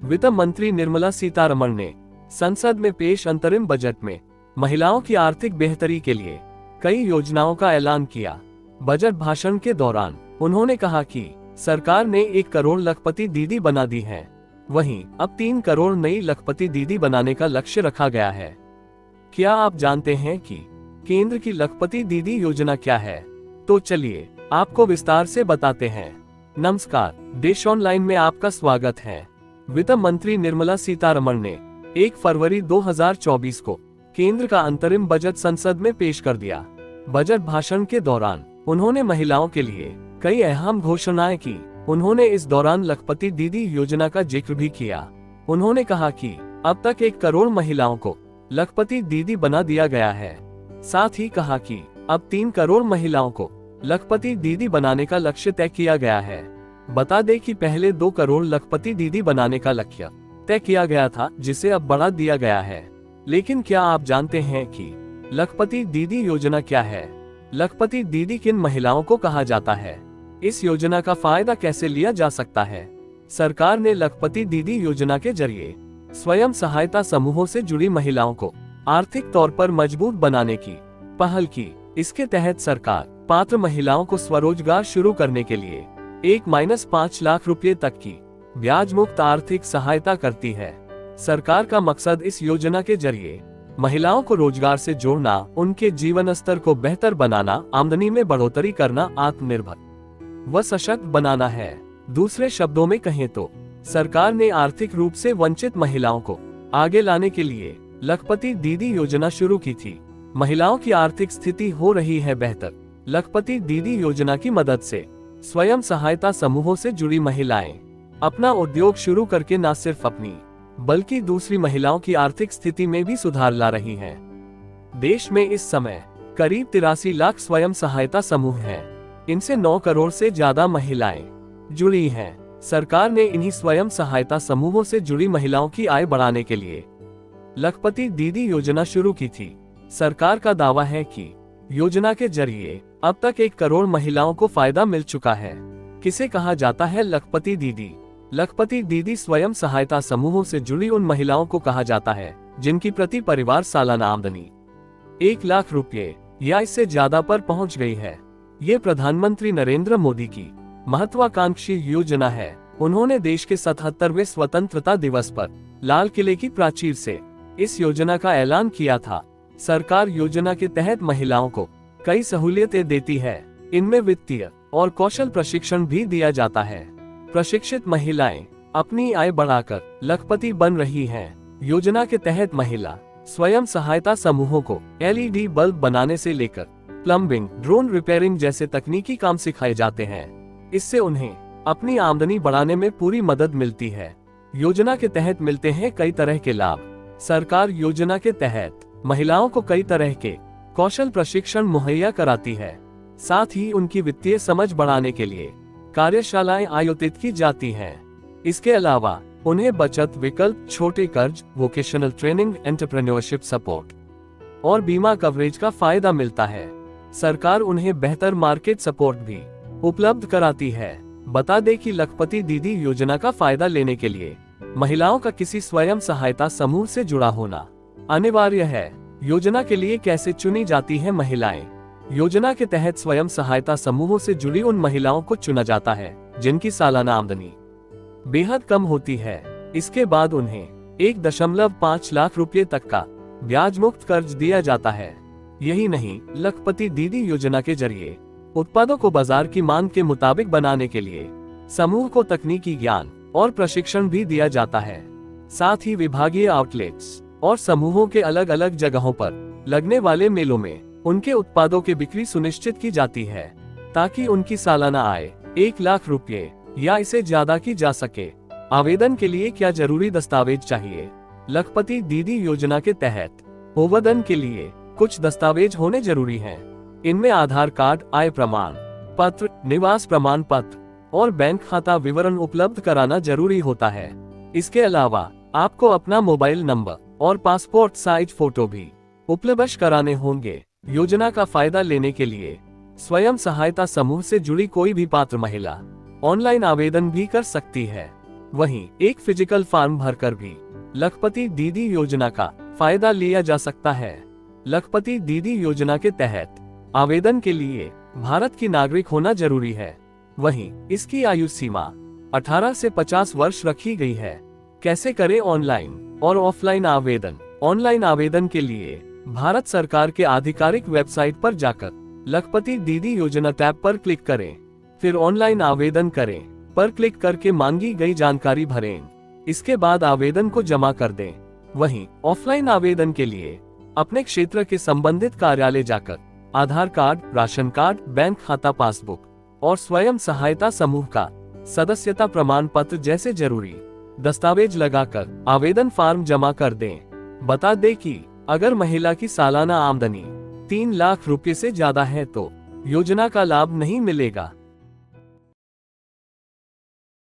वित्त मंत्री निर्मला सीतारमण ने संसद में पेश अंतरिम बजट में महिलाओं की आर्थिक बेहतरी के लिए कई योजनाओं का ऐलान किया। बजट भाषण के दौरान उन्होंने कहा कि सरकार ने 1 करोड़ लखपति दीदी बना दी है। वहीं अब 3 करोड़ नई लखपति दीदी बनाने का लक्ष्य रखा गया है। क्या आप जानते हैं कि केंद्र की लखपति दीदी योजना क्या है? तो चलिए आपको विस्तार से बताते हैं। नमस्कार, देश ऑनलाइन में आपका स्वागत है। वित्त मंत्री निर्मला सीतारमण ने 1 फरवरी 2024 को केंद्र का अंतरिम बजट संसद में पेश कर दिया। बजट भाषण के दौरान उन्होंने महिलाओं के लिए कई अहम घोषणाएं की। उन्होंने इस दौरान लखपति दीदी योजना का जिक्र भी किया। उन्होंने कहा कि अब तक 1 करोड़ महिलाओं को लखपति दीदी बना दिया गया है। साथ ही कहा कि अब 3 करोड़ महिलाओं को लखपति दीदी बनाने का लक्ष्य तय किया गया है। बता दें कि पहले 2 करोड़ लखपति दीदी बनाने का लक्ष्य तय किया गया था, जिसे अब बढ़ा दिया गया है। लेकिन क्या आप जानते हैं कि लखपति दीदी योजना क्या है? लखपति दीदी किन महिलाओं को कहा जाता है? इस योजना का फायदा कैसे लिया जा सकता है? सरकार ने लखपति दीदी योजना के जरिए स्वयं सहायता समूहों से जुड़ी महिलाओं को आर्थिक तौर पर मजबूत बनाने की पहल की। इसके तहत सरकार पात्र महिलाओं को स्वरोजगार शुरू करने के लिए 1-5 लाख रुपए तक की ब्याज मुक्त आर्थिक सहायता करती है। सरकार का मकसद इस योजना के जरिए महिलाओं को रोजगार से जोड़ना, उनके जीवन स्तर को बेहतर बनाना, आमदनी में बढ़ोतरी करना, आत्मनिर्भर व सशक्त बनाना है। दूसरे शब्दों में कहें तो सरकार ने आर्थिक रूप से वंचित महिलाओं को आगे लाने के लिए लखपति दीदी योजना शुरू की थी। महिलाओं की आर्थिक स्थिति हो रही है बेहतर। लखपति दीदी योजना की मदद से स्वयं सहायता समूहों से जुड़ी महिलाएं अपना उद्योग शुरू करके न सिर्फ अपनी बल्कि दूसरी महिलाओं की आर्थिक स्थिति में भी सुधार ला रही हैं। देश में इस समय करीब 83 लाख स्वयं सहायता समूह हैं। इनसे 9 करोड़ से ज्यादा महिलाएं जुड़ी हैं। सरकार ने इन्हीं स्वयं सहायता समूहों से जुड़ी महिलाओं की आय बढ़ाने के लिए लखपति दीदी योजना शुरू की थी। सरकार का दावा है कि योजना के जरिए अब तक 1 करोड़ महिलाओं को फायदा मिल चुका है। किसे कहा जाता है लखपति दीदी? लखपति दीदी स्वयं सहायता समूहों से जुड़ी उन महिलाओं को कहा जाता है जिनकी प्रति परिवार सालाना आमदनी 1 लाख रुपए या इससे ज्यादा पर पहुंच गई है। ये प्रधानमंत्री नरेंद्र मोदी की महत्वाकांक्षी योजना है। उन्होंने देश के 77वें स्वतंत्रता दिवस पर लाल किले की प्राचीर से इस योजना का ऐलान किया था। सरकार योजना के तहत महिलाओं को कई सहूलियतें देती है। इनमें वित्तीय और कौशल प्रशिक्षण भी दिया जाता है। प्रशिक्षित महिलाएं अपनी आय बढ़ाकर लखपति बन रही हैं। योजना के तहत महिला स्वयं सहायता समूहों को LED बल्ब बनाने से लेकर प्लम्बिंग, ड्रोन रिपेयरिंग जैसे तकनीकी काम सिखाए जाते हैं। इससे उन्हें अपनी आमदनी बढ़ाने में पूरी मदद मिलती है। योजना के तहत मिलते हैं कई तरह के लाभ। सरकार योजना के तहत महिलाओं को कई तरह के कौशल प्रशिक्षण मुहैया कराती है। साथ ही उनकी वित्तीय समझ बढ़ाने के लिए कार्यशालाएं आयोजित की जाती हैं। इसके अलावा उन्हें बचत विकल्प, छोटे कर्ज, वोकेशनल ट्रेनिंग, एंटरप्रेन्योरशिप सपोर्ट और बीमा कवरेज का फायदा मिलता है। सरकार उन्हें बेहतर मार्केट सपोर्ट भी उपलब्ध कराती है। बता दें कि लखपति दीदी योजना का फायदा लेने के लिए महिलाओं का किसी स्वयं सहायता समूह से जुड़ा होना अनिवार्य है। योजना के लिए कैसे चुनी जाती है महिलाएं? योजना के तहत स्वयं सहायता समूहों से जुड़ी उन महिलाओं को चुना जाता है जिनकी सालाना आमदनी बेहद कम होती है। इसके बाद उन्हें 1.5 लाख रुपए तक का ब्याज मुक्त कर्ज दिया जाता है। यही नहीं, लखपति दीदी योजना के जरिए उत्पादों को बाजार की मांग के मुताबिक बनाने के लिए समूह को तकनीकी ज्ञान और प्रशिक्षण भी दिया जाता है। साथ ही विभागीय आउटलेट्स और समूहों के अलग अलग जगहों पर लगने वाले मेलों में उनके उत्पादों की बिक्री सुनिश्चित की जाती है ताकि उनकी सालाना आय 1 लाख रुपए या इससे ज्यादा की जा सके। आवेदन के लिए क्या जरूरी दस्तावेज चाहिए? लखपति दीदी योजना के तहत आवेदन के लिए कुछ दस्तावेज होने जरूरी हैं। इनमें आधार कार्ड, आय प्रमाण पत्र, निवास प्रमाण पत्र और बैंक खाता विवरण उपलब्ध कराना जरूरी होता है। इसके अलावा आपको अपना मोबाइल नंबर और पासपोर्ट साइज फोटो भी उपलब्ध कराने होंगे। योजना का फायदा लेने के लिए स्वयं सहायता समूह से जुड़ी कोई भी पात्र महिला ऑनलाइन आवेदन भी कर सकती है। वहीं एक फिजिकल फॉर्म भरकर भी लखपति दीदी योजना का फायदा लिया जा सकता है। लखपति दीदी योजना के तहत आवेदन के लिए भारत की नागरिक होना जरूरी है। वहीं इसकी आयु सीमा 18 से 50 वर्ष रखी गई है। कैसे करें ऑनलाइन और ऑफलाइन आवेदन? ऑनलाइन आवेदन के लिए भारत सरकार के आधिकारिक वेबसाइट पर जाकर लखपति दीदी योजना टैब पर क्लिक करें, फिर ऑनलाइन आवेदन करें पर क्लिक करके मांगी गई जानकारी भरें। इसके बाद आवेदन को जमा कर दें। वहीं ऑफलाइन आवेदन के लिए अपने क्षेत्र के संबंधित कार्यालय जाकर आधार कार्ड, राशन कार्ड, बैंक खाता पासबुक और स्वयं सहायता समूह का सदस्यता प्रमाण पत्र जैसे जरूरी दस्तावेज लगाकर आवेदन फॉर्म जमा कर दें। बता दें कि अगर महिला की सालाना आमदनी 3 लाख रुपए से ज्यादा है तो योजना का लाभ नहीं मिलेगा।